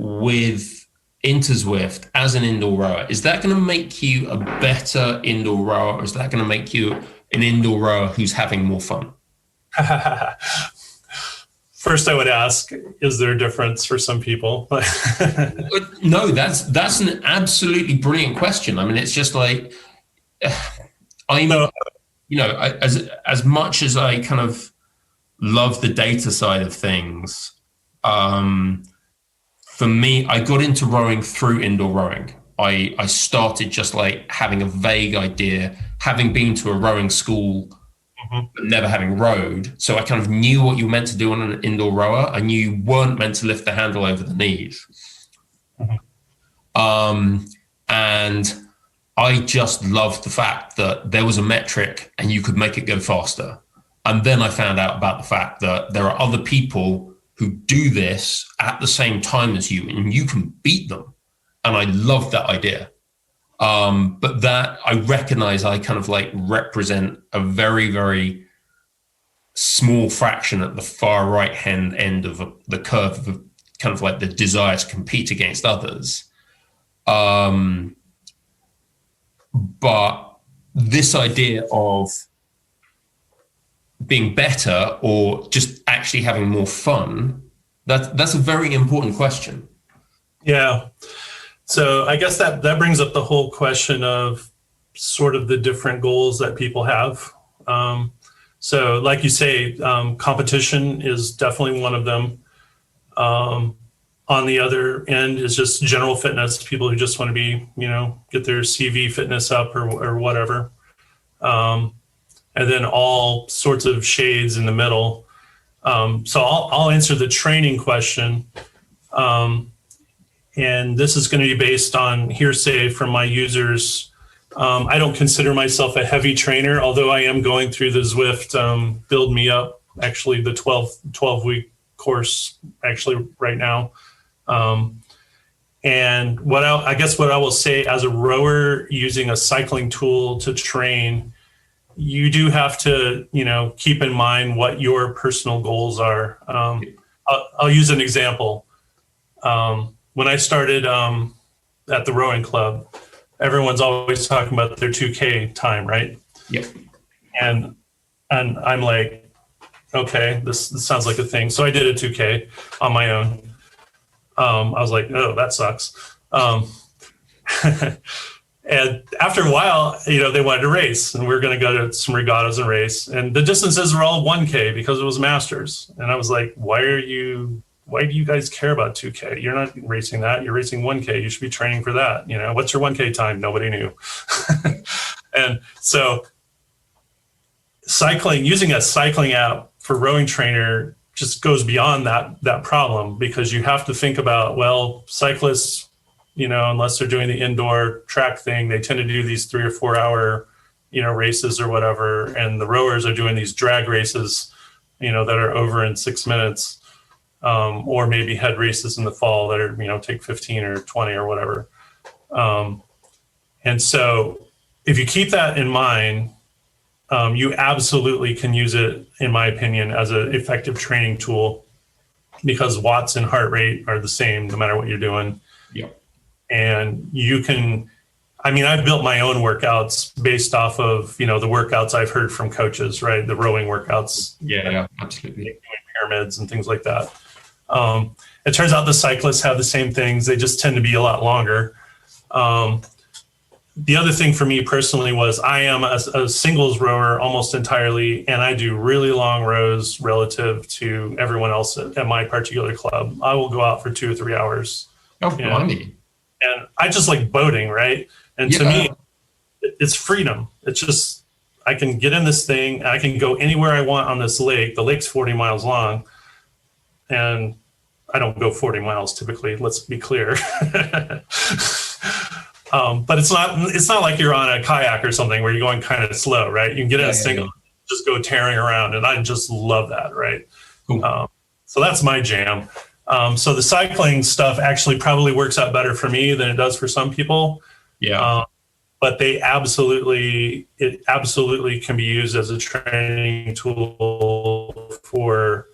into Zwift as an indoor rower, is that going to make you a better indoor rower, or is that going to make you an indoor rower who's having more fun? First, I would ask, is there a difference for some people? No, that's an absolutely brilliant question. I mean, it's just like, as much as I kind of love the data side of things, for me, I got into rowing through indoor rowing. I started just like having a vague idea, having been to a rowing school, but never having rowed. So I kind of knew what you were meant to do on an indoor rower. I knew you weren't meant to lift the handle over the knees. And I just loved the fact that there was a metric and you could make it go faster. And then I found out about the fact that there are other people who do this at the same time as you, and you can beat them. And I love that idea. But that I recognize I kind of like represent a very, very small fraction at the far right hand end of the curve of kind of like the desire to compete against others. But this idea of being better or just actually having more fun, that's a very important question. Yeah. So I guess that brings up the whole question of sort of the different goals that people have. So like you say, competition is definitely one of them. On the other end is just general fitness, people who just want to be, get their CV fitness up or whatever. And then all sorts of shades in the middle. So I'll answer the training question. And this is going to be based on hearsay from my users. I don't consider myself a heavy trainer, although I am going through the Zwift Build Me Up, actually the 12-week course, actually right now. And I guess what I will say as a rower using a cycling tool to train, you do have to, keep in mind what your personal goals are. I'll use an example. When I started at the rowing club, everyone's always talking about their 2K time, right? Yeah. And I'm like, okay, this sounds like a thing. So I did a 2K on my own. I was like, oh, that sucks. And after a while, they wanted to race, and we were going to go to some regattas and race. And the distances were all 1K because it was masters. And I was like, why do you guys care about 2K? You're not racing that. You're racing 1K. You should be training for that. What's your 1K time? Nobody knew. And so using a cycling app for rowing trainer just goes beyond that problem, because you have to think about, well, cyclists, unless they're doing the indoor track thing, they tend to do these 3 or 4 hour, races or whatever. And the rowers are doing these drag races, that are over in 6 minutes, or maybe head races in the fall that are, take 15 or 20 or whatever. And so if you keep that in mind, you absolutely can use it, in my opinion, as an effective training tool, because watts and heart rate are the same no matter what you're doing. Yep. And you can, I've built my own workouts based off of, the workouts I've heard from coaches, right? The rowing workouts. Yeah, absolutely. Doing pyramids and things like that. It turns out the cyclists have the same things. They just tend to be a lot longer. The other thing for me personally was I am a singles rower almost entirely, and I do really long rows relative to everyone else at my particular club. I will go out for 2 or 3 hours. Oh, blimey. And I just like boating, right? And to me, it's freedom. It's just, I can get in this thing, I can go anywhere I want on this lake. The lake's 40 miles long, and I don't go 40 miles typically, let's be clear. But it's not like you're on a kayak or something where you're going kind of slow, right? You can get in a single, just go tearing around, and I just love that, right? Cool. So that's my jam. So the cycling stuff actually probably works out better for me than it does for some people. Yeah. But it absolutely can be used as a training tool for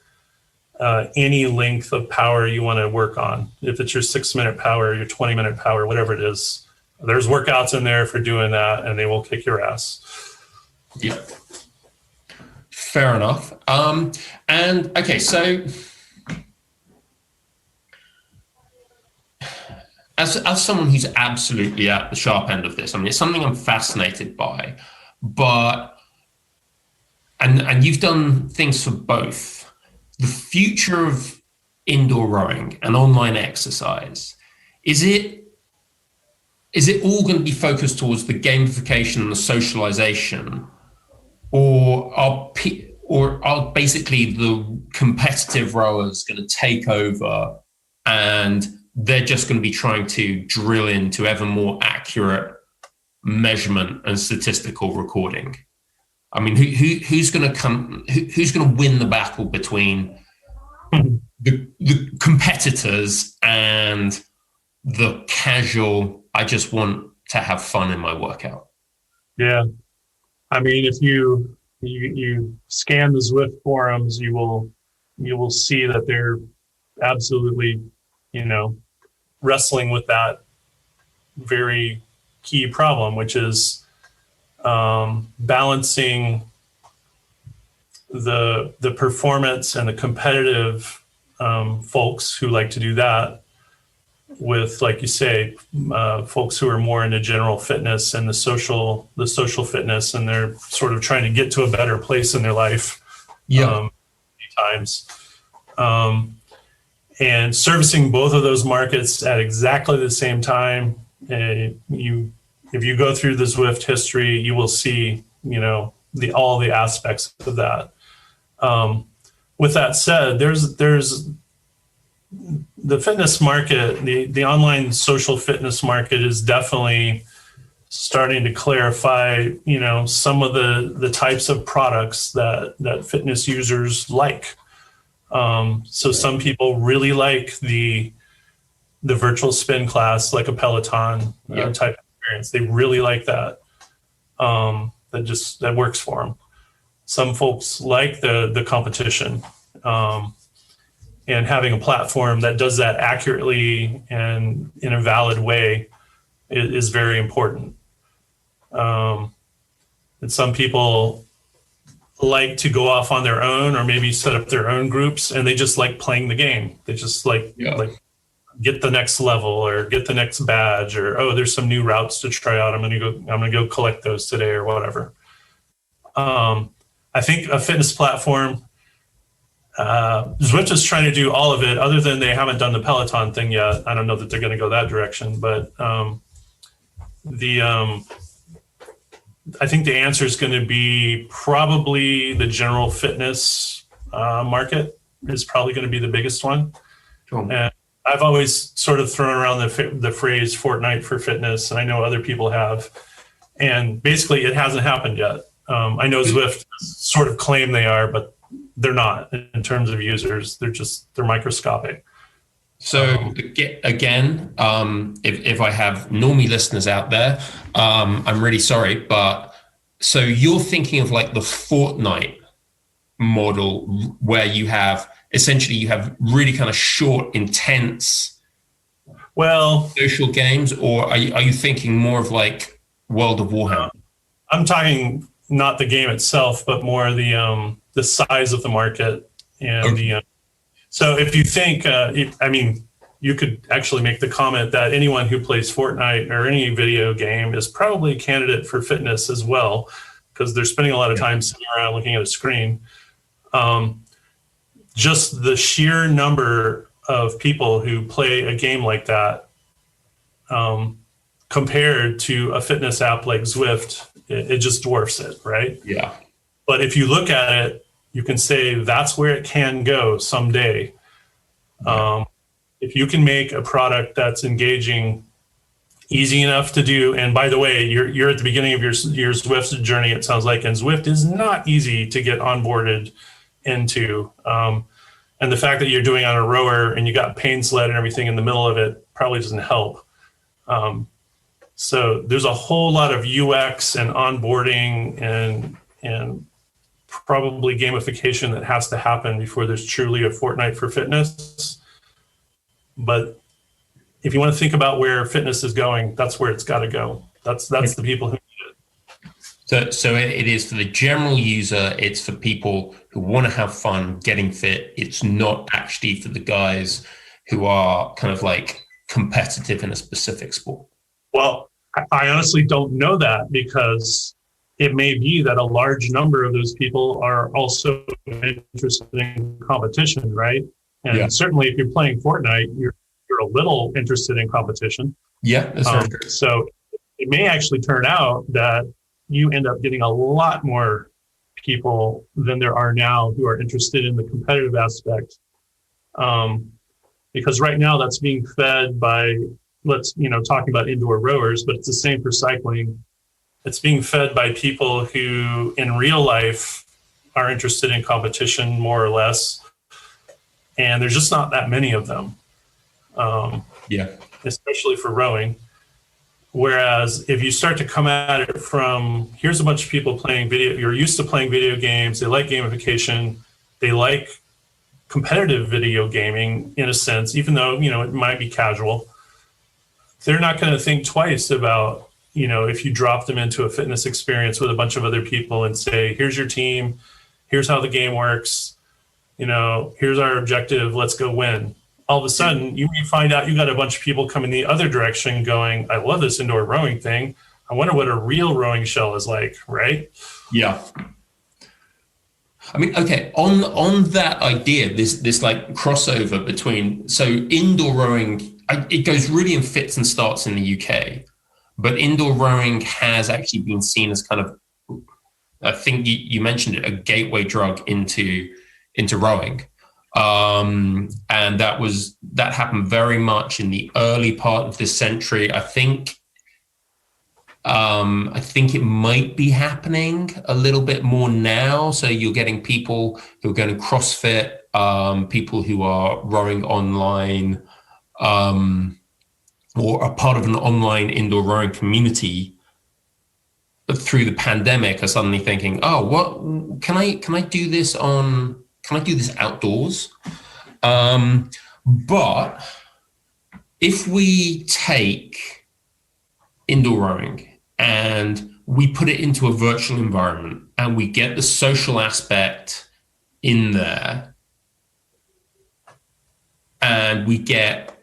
any length of power you want to work on. If it's your 6-minute power, your 20-minute power, whatever it is, there's workouts in there for doing that, and they will kick your ass. Yeah. Fair enough. And okay, so as someone who's absolutely at the sharp end of this, it's something I'm fascinated by, but and you've done things for both. The future of indoor rowing and online exercise, is it all going to be focused towards the gamification and the socialization, or are basically the competitive rowers going to take over, and they're just going to be trying to drill into ever more accurate measurement and statistical recording? Who's going to win the battle between the competitors and the casual, I just want to have fun in my workout? Yeah. If you scan the Zwift forums, you will see that they're absolutely, wrestling with that very key problem, which is balancing the performance and the competitive folks who like to do that with, like you say, folks who are more into general fitness and the social fitness, and they're sort of trying to get to a better place in their life. Many times. And servicing both of those markets at exactly the same time. If you go through the Zwift history, you will see, all the aspects of that. With that said, there's the fitness market, the online social fitness market is definitely starting to clarify, some of the types of products that fitness users like. So some people really like the virtual spin class, like a Peloton type experience. They really like that. That works for them. Some folks like the competition, and having a platform that does that accurately and in a valid way is very important. And some people like to go off on their own, or maybe set up their own groups, and they just like playing the game. They just like get the next level or get the next badge, or, oh, there's some new routes to try out. I'm gonna go collect those today or whatever. I think a fitness platform, Zwift is trying to do all of it, other than they haven't done the Peloton thing yet. I don't know that they're going to go that direction, but I think the answer is going to be probably the general fitness market is probably going to be the biggest one. Sure. And I've always sort of thrown around the phrase Fortnite for fitness, and I know other people have. And basically, it hasn't happened yet. I know Zwift sort of claim they are, but they're not in terms of users. They're microscopic. So again, if I have normie listeners out there, I'm really sorry, but so you're thinking of like the Fortnite model where you have really kind of short, intense, social games, or are you thinking more of like World of Warhammer? I'm talking not the game itself, but more the size of the market and so if you think, you could actually make the comment that anyone who plays Fortnite or any video game is probably a candidate for fitness as well, because they're spending a lot of time sitting around looking at a screen. Just the sheer number of people who play a game like that, compared to a fitness app like Zwift, it just dwarfs it, right? Yeah. But if you look at it, you can say that's where it can go someday. If you can make a product that's engaging, easy enough to do, and by the way, you're at the beginning of your Zwift journey, it sounds like, and Zwift is not easy to get onboarded into. And the fact that you're doing on a rower and you got PainSled and everything in the middle of it probably doesn't help. So there's a whole lot of UX and onboarding and probably gamification that has to happen before there's truly a Fortnite for fitness. But if you want to think about where fitness is going, that's where it's got to go. That's the people who need it. So it is for the general user. It's for people who want to have fun getting fit. It's not actually for the guys who are kind of like competitive in a specific sport. Well, I honestly don't know that, because it may be that a large number of those people are also interested in competition, right? And certainly if you're playing Fortnite, you're a little interested in competition. Yeah, that's very true. So it may actually turn out that you end up getting a lot more people than there are now who are interested in the competitive aspect. Because right now that's being fed by, talking about indoor rowers, but it's the same for cycling. It's being fed by people who in real life are interested in competition more or less. And there's just not that many of them. Especially for rowing. Whereas if you start to come at it from, here's a bunch of people playing video, you're used to playing video games, they like gamification, they like competitive video gaming in a sense, even though, it might be casual. They're not going to think twice about, if you drop them into a fitness experience with a bunch of other people and say, here's your team, here's how the game works, here's our objective, let's go win. All of a sudden, you may find out you got a bunch of people coming the other direction going, I love this indoor rowing thing. I wonder what a real rowing shell is like, right? Yeah. I mean, okay, on that idea, this like crossover between, so indoor rowing, it goes really in fits and starts in the UK, but indoor rowing has actually been seen as kind of, I think you mentioned it, a gateway drug into rowing. And that happened very much in the early part of this century. I think it might be happening a little bit more now. So you're getting people who are going to CrossFit, people who are rowing online, or are part of an online indoor rowing community. But through the pandemic, are suddenly thinking, oh, what can I do this on? Can I do this outdoors? But if we take indoor rowing and we put it into a virtual environment and we get the social aspect in there, and we get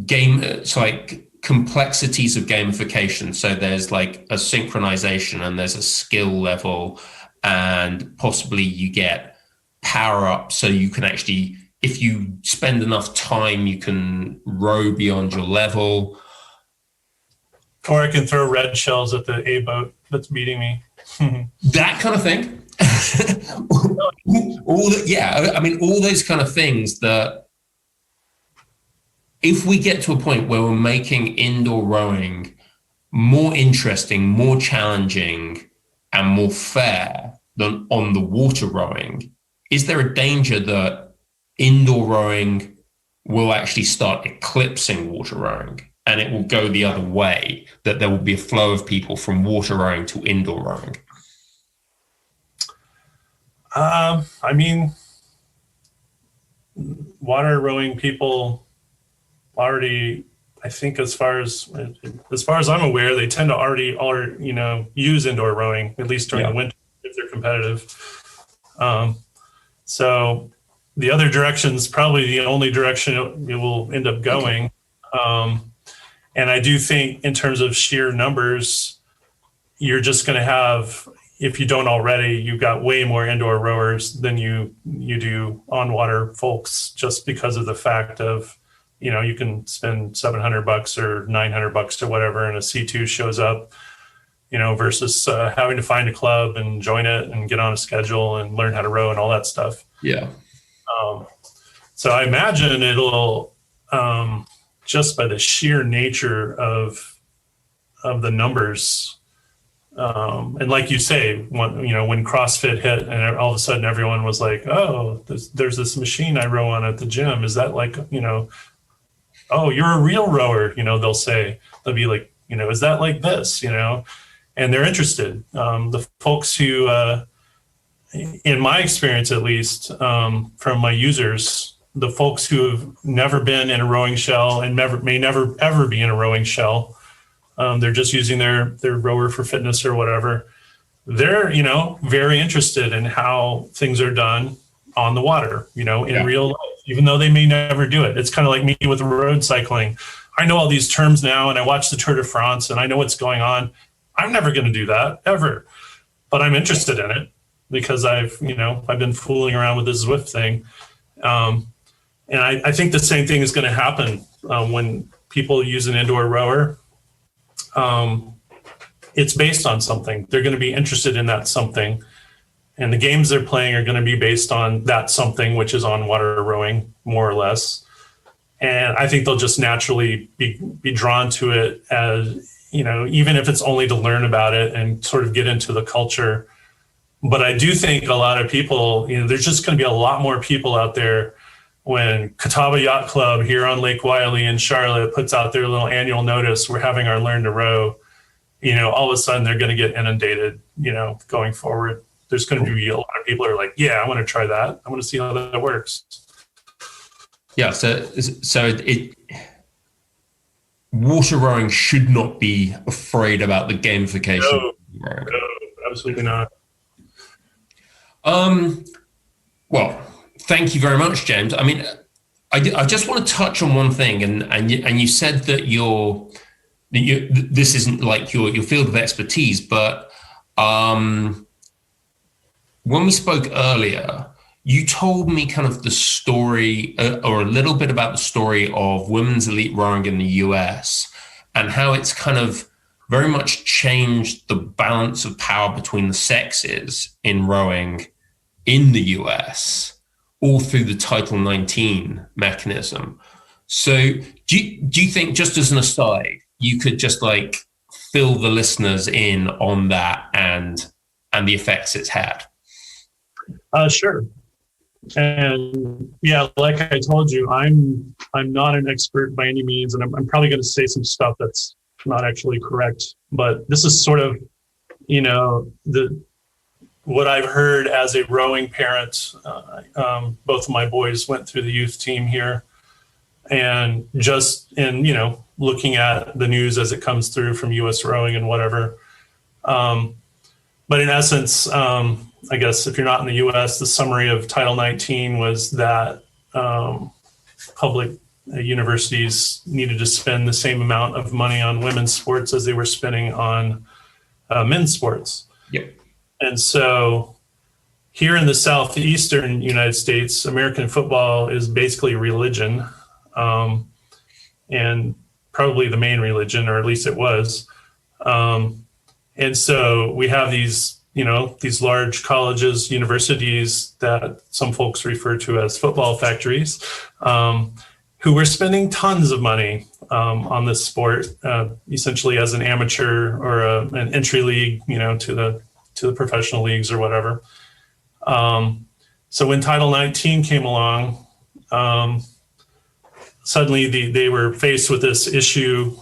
it's like complexities of gamification. So there's like a synchronization and there's a skill level, and possibly you get power up. So you can actually, if you spend enough time, you can row beyond your level. Or I can throw red shells at the A boat that's beating me. That kind of thing. I mean, all those kind of things that if we get to a point where we're making indoor rowing more interesting, more challenging, and more fair than on the water rowing, is there a danger that indoor rowing will actually start eclipsing water rowing and it will go the other way, that there will be a flow of people from water rowing to indoor rowing? I mean, water rowing people already, I think as far as I'm aware, they tend to already use indoor rowing, at least during the winter if they're competitive. So the other direction is probably the only direction it will end up going. And I do think in terms of sheer numbers, you're just going to have, if you don't already, you've got way more indoor rowers than you do on water folks, just because of the fact of, you can spend $700 or $900 or whatever, and a C2 shows up, versus having to find a club and join it and get on a schedule and learn how to row and all that stuff. Yeah. So I imagine it'll, just by the sheer nature of the numbers, and like you say, when CrossFit hit and all of a sudden everyone was like, oh, there's this machine I row on at the gym. Is that like, oh, you're a real rower, they'll be like, is that like this, and they're interested. The folks who, in my experience, at least, from my users, the folks who have never been in a rowing shell and may never ever be in a rowing shell, they're just using their rower for fitness or whatever. They're, very interested in how things are done on the water, in real life, even though they may never do it. It's kind of like me with road cycling. I know all these terms now, and I watch the Tour de France and I know what's going on. I'm never going to do that ever, but I'm interested in it because I've been fooling around with this Zwift thing. And I think the same thing is going to happen when people use an indoor rower. It's based on something. They're going to be interested in that something. And the games they're playing are going to be based on that something, which is on water rowing, more or less. And I think they'll just naturally be drawn to it as, even if it's only to learn about it and sort of get into the culture. But I do think a lot of people, there's just going to be a lot more people out there when Catawba Yacht Club here on Lake Wylie in Charlotte puts out their little annual notice, we're having our Learn to Row, all of a sudden they're going to get inundated, going forward. There's going to be a lot of people who are like, yeah, I want to try that. I want to see how that works. Yeah. So water rowing should not be afraid about the gamification. No, absolutely not. Well, thank you very much, James. I mean, I just want to touch on one thing, and you said that this isn't like your field of expertise, but when we spoke earlier, you told me kind of the story or a little bit about the story of women's elite rowing in the US and how it's kind of very much changed the balance of power between the sexes in rowing in the US, all through the Title 19 mechanism. So do you think, just as an aside, you could just like fill the listeners in on that and the effects it's had? Sure. And yeah, like I told you, I'm not an expert by any means, and I'm probably going to say some stuff that's not actually correct, but this is sort of, what I've heard as a rowing parent. Both of my boys went through the youth team here, and just in, looking at the news as it comes through from US rowing and whatever. But in essence, I guess if you're not in the US, the summary of Title 19 was that public universities needed to spend the same amount of money on women's sports as they were spending on men's sports. Yep. And so here in the southeastern United States, American football is basically religion, and probably the main religion, or at least it was. And so we have these large colleges, universities that some folks refer to as football factories, who were spending tons of money on this sport, essentially as an amateur or an entry league, to the professional leagues or whatever. So when Title 19 came along, suddenly they were faced with this issue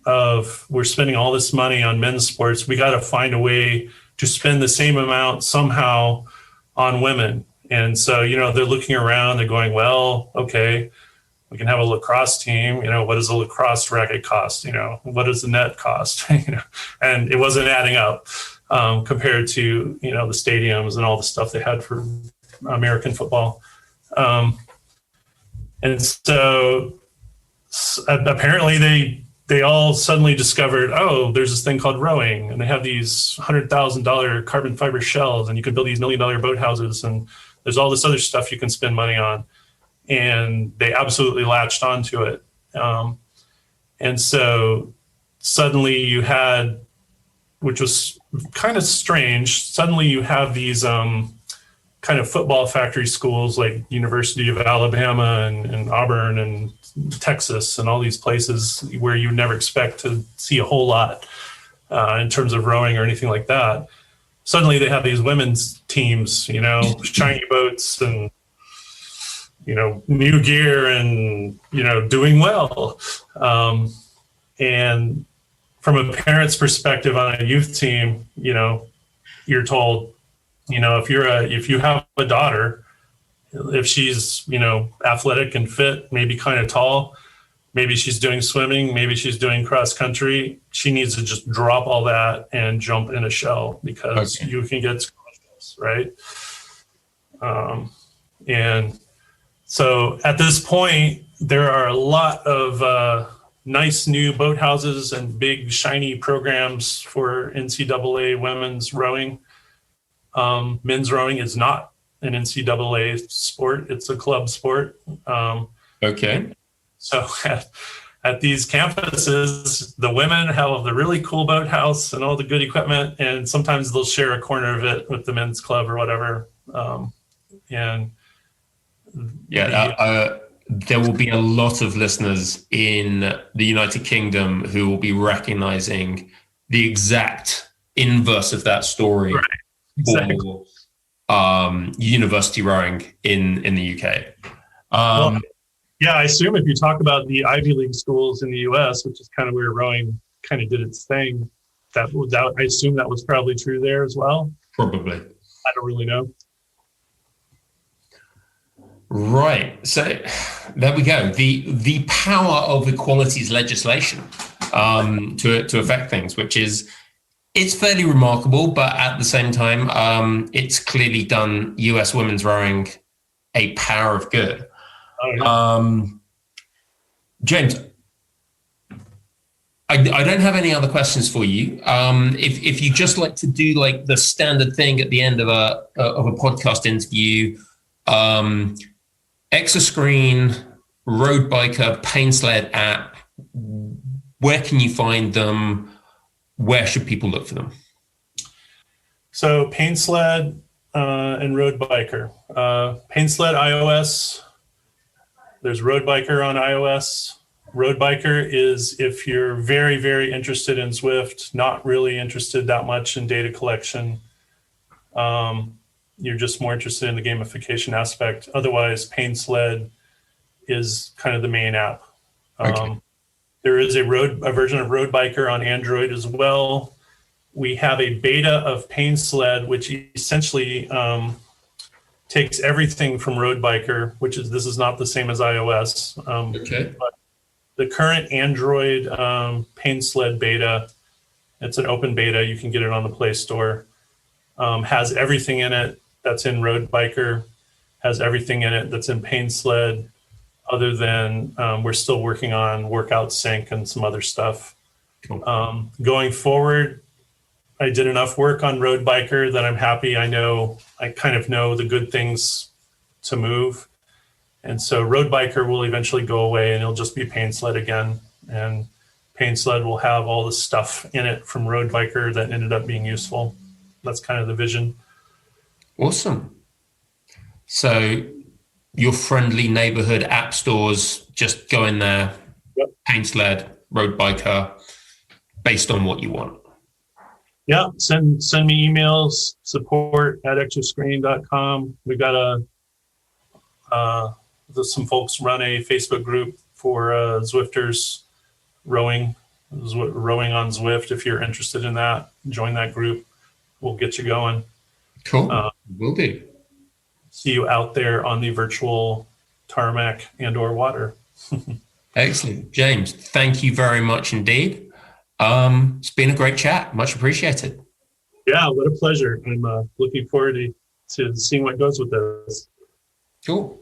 of, we're spending all this money on men's sports. We got to find a way to spend the same amount somehow on women. And so, they're looking around, they're going, well, okay, we can have a lacrosse team. What does a lacrosse racket cost? What does the net cost? And it wasn't adding up compared to, the stadiums and all the stuff they had for American football. And so apparently they all suddenly discovered, oh, there's this thing called rowing, and they have these $100,000 carbon fiber shells, and you can build these $1 million boathouses, and there's all this other stuff you can spend money on. And they absolutely latched onto it. And so suddenly you had, which was kind of strange, suddenly you have these kind of football factory schools like University of Alabama and Auburn and Texas and all these places where you never expect to see a whole lot in terms of rowing or anything like that. Suddenly they have these women's teams, shiny boats and, new gear and, doing well. And from a parent's perspective on a youth team, you're told, if you have a daughter, if she's, athletic and fit, maybe kind of tall, maybe she's doing swimming, maybe she's doing cross country, she needs to just drop all that and jump in a shell because you can get scholarships, right? And so at this point, there are a lot of nice new boathouses and big shiny programs for NCAA women's rowing. Men's rowing is not an NCAA sport. It's a club sport. Okay. So at these campuses, the women have the really cool boathouse and all the good equipment, and sometimes they'll share a corner of it with the men's club or whatever. There will be a lot of listeners in the United Kingdom who will be recognizing the exact inverse of that story. Right. Exactly. For university rowing in the UK. I assume if you talk about the Ivy League schools in the US, which is kind of where rowing kind of did its thing, I assume that was probably true there as well. Probably. I don't really know. Right. So there we go. The power of equalities legislation to affect things, which is, it's fairly remarkable, but at the same time, it's clearly done US women's rowing a power of good. Oh, yeah. James, I don't have any other questions for you. If you just like to do like the standard thing at the end of a podcast interview, Exoscreen, Road Biker, PainSled App, where can you find them? Where should people look for them? So PainSled and Road Biker. PainSled iOS. There's Road Biker on iOS. Road Biker is if you're very, very interested in Zwift, not really interested that much in data collection. You're just more interested in the gamification aspect. Otherwise, PainSled is kind of the main app. There is a version of Road Biker on Android as well. We have a beta of PainSled, which essentially takes everything from Road Biker, this is not the same as iOS. But the current Android PainSled beta, it's an open beta, you can get it on the Play Store, has everything in it that's in Road Biker, has everything in it that's in PainSled. other than we're still working on Workout Sync and some other stuff. Cool. Going forward, I did enough work on Road Biker that I'm happy. I kind of know the good things to move. And so Road Biker will eventually go away and it'll just be PainSled again. And PainSled will have all the stuff in it from Road Biker that ended up being useful. That's kind of the vision. Awesome. So your friendly neighborhood app stores, just go in there, Yep. PainSled, Road Biker, based on what you want. Yeah, send me emails, support@extrascreen.com. We got some folks run a Facebook group for Zwifters rowing on Zwift. If you're interested in that, join that group. We'll get you going. Cool. Will do. See you out there on the virtual tarmac and/or water. Excellent. James, thank you very much indeed. It's been a great chat. Much appreciated. Yeah, what a pleasure. I'm looking forward to seeing what goes with this. Cool.